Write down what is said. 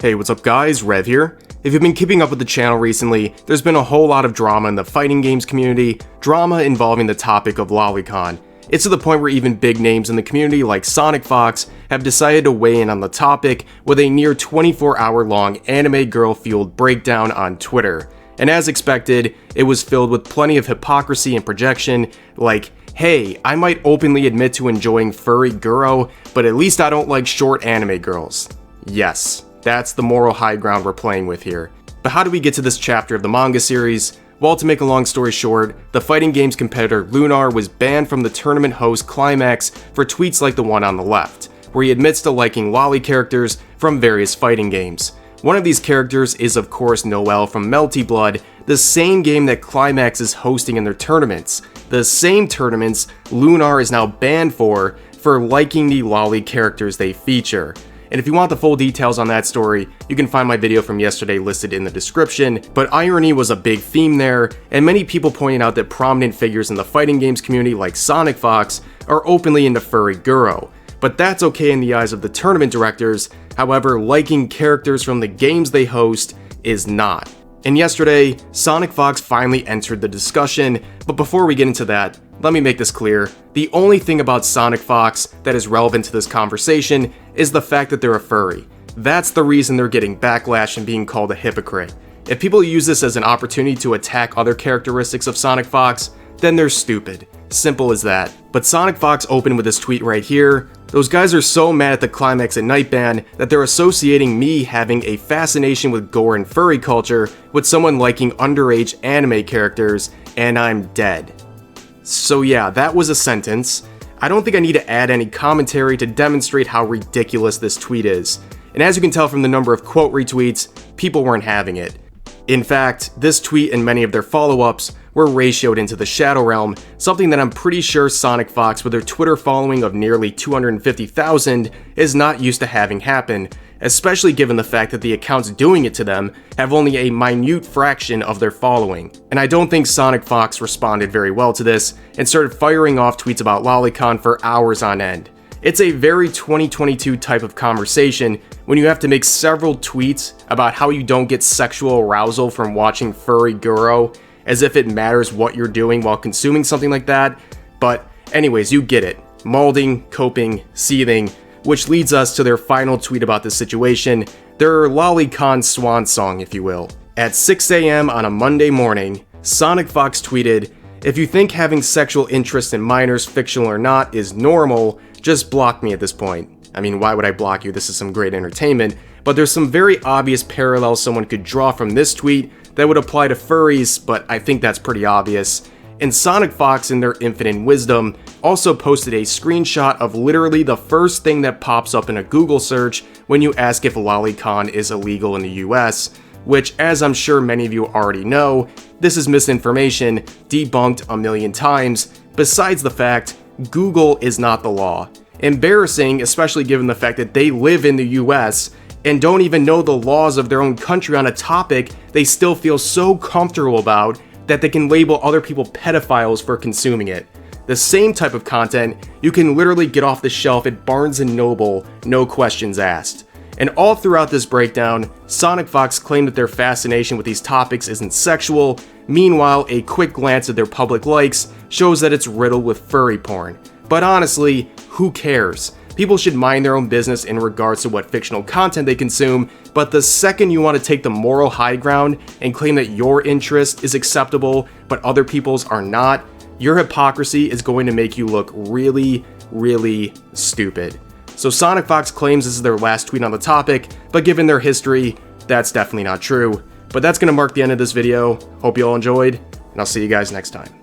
Hey, what's up guys, Rev here. If you've been keeping up with the channel recently, there's been a whole lot of drama in the fighting games community, drama involving the topic of lolicon. It's to the point where even big names in the community like SonicFox have decided to weigh in on the topic with a near 24-hour long anime girl-fueled breakdown on Twitter. And as expected, it was filled with plenty of hypocrisy and projection, like, hey, I might openly admit to enjoying furry guro, but at least I don't like short anime girls. Yes, that's the moral high ground we're playing with here. But how do we get to this chapter of the manga series? Well, to make a long story short, the fighting games competitor Lunar was banned from the tournament host Climax for tweets like the one on the left, where he admits to liking loli characters from various fighting games. One of these characters is of course Noelle from Melty Blood, the same game that Climax is hosting in their tournaments. The same tournaments Lunar is now banned for liking the loli characters they feature. And if you want the full details on that story, you can find my video from yesterday listed in the description, but irony was a big theme there, and many people pointed out that prominent figures in the fighting games community like SonicFox are openly into furry guro. But that's okay in the eyes of the tournament directors, however, liking characters from the games they host is not. And yesterday, SonicFox finally entered the discussion, but before we get into that, let me make this clear. The only thing about SonicFox that is relevant to this conversation is the fact that they're a furry. That's the reason they're getting backlash and being called a hypocrite. If people use this as an opportunity to attack other characteristics of SonicFox, then they're stupid. Simple as that. But SonicFox opened with this tweet right here. Those guys are so mad at the Climax at Night ban that they're associating me having a fascination with gore and furry culture with someone liking underage anime characters, and I'm dead. So yeah, that was a sentence. I don't think I need to add any commentary to demonstrate how ridiculous this tweet is. And as you can tell from the number of quote retweets, people weren't having it. In fact, this tweet and many of their follow-ups were ratioed into the Shadow Realm, something that I'm pretty sure SonicFox with their Twitter following of nearly 250,000 is not used to having happen, especially given the fact that the accounts doing it to them have only a minute fraction of their following. And I don't think SonicFox responded very well to this and started firing off tweets about lolicon for hours on end. It's a very 2022 type of conversation when you have to make several tweets about how you don't get sexual arousal from watching furry guro, as if it matters what you're doing while consuming something like that. But anyways, you get it. Molding, coping, seething, which leads us to their final tweet about this situation, their lolicon swan song, if you will. At 6 a.m. on a Monday morning, SonicFox tweeted, "If you think having sexual interest in minors, fictional or not, is normal, just block me at this point." I mean, why would I block you? This is some great entertainment. But there's some very obvious parallels someone could draw from this tweet that would apply to furries, but I think that's pretty obvious. And SonicFox, in their infinite wisdom, also posted a screenshot of literally the first thing that pops up in a Google search when you ask if lolicon is illegal in the US, which, as I'm sure many of you already know, this is misinformation, debunked a million times. Besides the fact, Google is not the law. Embarrassing, especially given the fact that they live in the US and don't even know the laws of their own country on a topic they still feel so comfortable about that they can label other people pedophiles for consuming it. The same type of content you can literally get off the shelf at Barnes & Noble, no questions asked. And all throughout this breakdown, SonicFox claimed that their fascination with these topics isn't sexual. Meanwhile, a quick glance at their public likes shows that it's riddled with furry porn. But honestly, who cares? People should mind their own business in regards to what fictional content they consume, but the second you want to take the moral high ground and claim that your interest is acceptable but other people's are not, your hypocrisy is going to make you look really, really stupid. So SonicFox claims this is their last tweet on the topic, but given their history, that's definitely not true. But that's going to mark the end of this video. Hope you all enjoyed, and I'll see you guys next time.